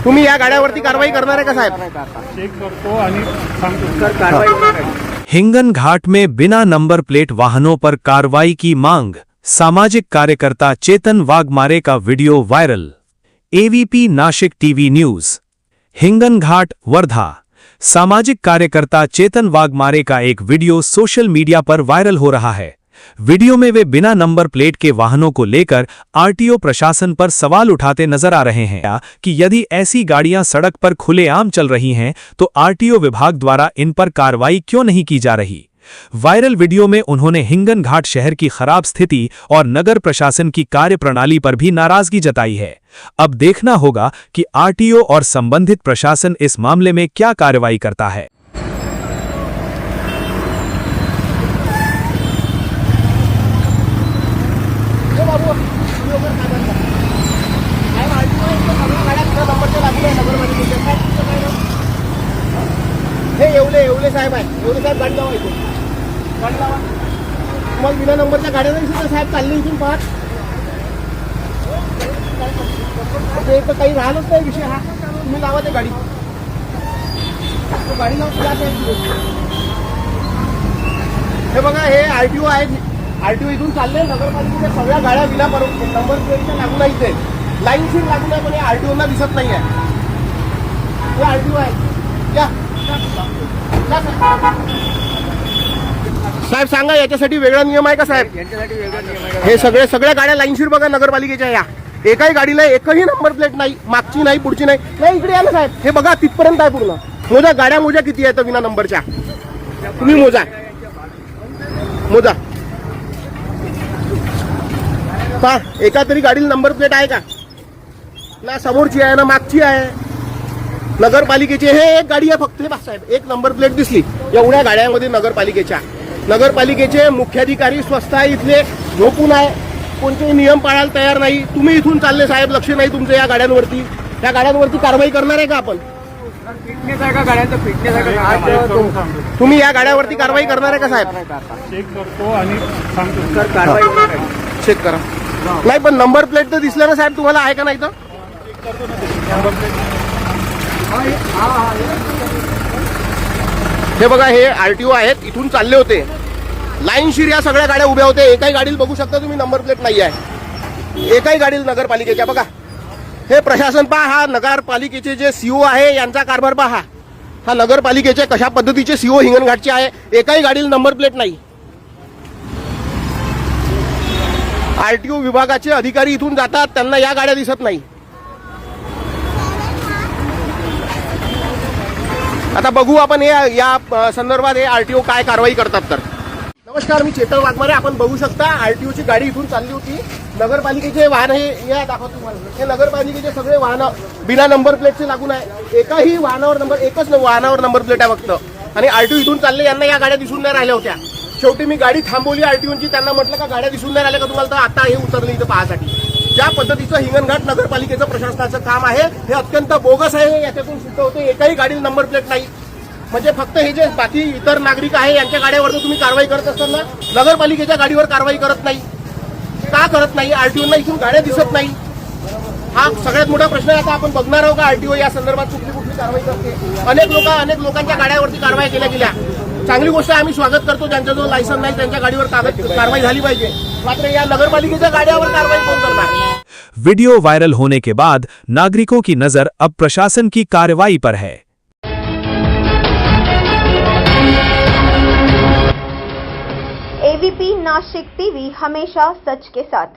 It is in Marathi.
तुम्ही या गाड्यावरती कारवाई करणार आहे का साहेब? चेक करतो आणि सांगतो सर कारवाई होणार आहे। हिंगन घाट में बिना नंबर प्लेट वाहनों पर कार्रवाई की मांग। सामाजिक कार्यकर्ता चेतन वाघमारे का video viral. AVP Nashik TV news. हिंगन घाट, वर्धा। सामाजिक कार्यकर्ता चेतन वाघमारे का एक वीडियो सोशल मीडिया पर वायरल हो रहा है। वीडियो में वे बिना नंबर प्लेट के वाहनों को लेकर आरटीओ प्रशासन पर सवाल उठाते नजर आ रहे हैं कि यदि ऐसी गाड़ियां सड़क पर खुलेआम चल रही हैं तो आरटीओ विभाग द्वारा इन पर कार्रवाई क्यों नहीं की जा रही। वायरल वीडियो में उन्होंने हिंगन घाट शहर की खराब स्थिति और नगर प्रशासन की कार्यप्रणाली पर भी नाराजगी जताई है। अब देखना होगा कि आरटीओ और संबंधित प्रशासन इस मामले में क्या कार्रवाई करता है। येवले साहेब आहे, येवले साहेब गाडी लावा इथून, गाडी लावा। मग बिना नंबरच्या गाड्या नाही सुद्धा साहेब चालली इथून पाहत, ते तर काही राहिलंच नाही विषय हा। तुम्ही लावा ते गाडी, गाडी लावा। हे बघा, हे आरटीओ आहेत, आरटीओ इथून चालले नगरपालिकेच्या सगळ्या गाड्या विना नंबर प्लेटच्या लागू नाही, ते लाईनशीर लागू नाही, पण हे आरटीओला दिसत नाही आहे। हे आरटीओ आहे, या साहेब सांगा, याच्यासाठी वेगळा नियम आहे का साहेब? यांच्यासाठी वेगळा नियम आहे। हे सगळ्या गाड्या लाईनशीर बघा नगरपालिकेच्या, या एकाही गाडीला एकही नंबर प्लेट नाही, मागची नाही, पुढची नाही। नाही, इकडे या ना साहेब, हे बघा तिथपर्यंत आहे पूर्ण। मोजा गाड्या, मोजा किती आहेत विना नंबरच्या, तुम्ही मोजा, मोजा पहा, एका तरी गाडीला नंबर प्लेट आहे का? ना समोरची आहे ना मागची आहे। नगरपालिकेचे हे एक गाडी आहे फक्त, हे बघ साहेब, एक नंबर प्लेट दिसली एवढ्या गाड्यांमध्ये नगरपालिकेच्या। नगरपालिकेचे मुख्याधिकारी स्वस्त आहे इथले, झोपून आहे, कोणतेही नियम पाळायला तयार नाही। तुम्ही इथून चालले साहेब, लक्ष नाही तुमचं या गाड्यांवरती। या गाड्यांवरती कारवाई करणार आहे का आपण? फिटनेस आहे का गाड्यांचा? फिटनेस आहे का? तुम्ही या गाड्यावरती कारवाई करणार आहे का साहेब? चेक करतो आणि सांगतो सर कारवाई होणार आहे। चेक करा। नाही पण नंबर प्लेट तर दिसलं ना साहेब तुम्हाला, आहे का नाही? तर हे बघा, हे आरटीओ आहेत, इथून चालले होते लाईनशीर, या सगळ्या गाड्या उभ्या होत्या। एकाही गाडीला बघू शकता तुम्ही नंबर प्लेट नाही आहे, एकाही गाडीला नगरपालिकेच्या। बघा हे प्रशासन पहा, हा नगरपालिकेचे जे सीओ आहे यांचा कारभार पहा। हा नगरपालिकेचे कशा पद्धतीचे सीओ हिंगणघाटचे आहे, एकाही गाडीला नंबर प्लेट नाही। आरटीओ विभागाचे अधिकारी इथून जातात, त्यांना या गाड्या दिसत नाही। आता बघू आपण या संदर्भात हे आरटीओ काय कारवाई करतात। तर नमस्कार, मी चेतन वाघमारे। आपण बघू शकता आरटीओची गाडी इथून चालली होती, नगरपालिकेचे वाहन हे या दाखवतो तुम्हाला। हे नगरपालिकेचे सगळे वाहन बिना नंबर प्लेटचे लागून आहे, एकाही वाहनावर एकच वाहनावर नंबर प्लेट आहे फक्त। आणि आरटीओ इथून चालले, यांना या गाड्या दिसून नाही राहिल्या होत्या। शेवटी मी गाडी थांबवली आरटीओची, त्यांना म्हटलं का गाड्या दिसून नाही राहिल्या का तुम्हाला, तर आता हे उतरले इथं पाहण्यासाठी। ज्या पद्धतीचं हिंगणघाट नगरपालिकेचं प्रशासनाचं काम आहे हे अत्यंत बोगस आहे, याच्यातून सिद्ध होते। एकाही गाडीला नंबर प्लेट नाही, म्हणजे फक्त हे जे बाकी इतर नागरिक आहे यांच्या गाड्यावर तुम्ही कारवाई करत असताना नगरपालिकेच्या गाडीवर कारवाई करत नाही का? करत नाही, आरटीओला इथून गाड्या दिसत नाही। हा सगळ्यात मोठा प्रश्न आहे। आता आपण बघणार आहोत का आरटीओ या संदर्भात कुठली कारवाई करते। अनेक लोकांच्या गाड्यावरती कारवाई केल्या गेल्या, चांगली गोष्ट आहे, आम्ही स्वागत करतो। ज्यांच्याजवळ लायसन नाही त्यांच्या गाडीवर कारवाई झाली पाहिजे, मात्र या नगरपालिकेच्या गाड्यावर कारवाई कोण करणार? वीडियो वायरल होने के बाद नागरिकों की नजर अब प्रशासन की कार्रवाई पर है। एवीपी नासिक टीवी, हमेशा सच के साथ।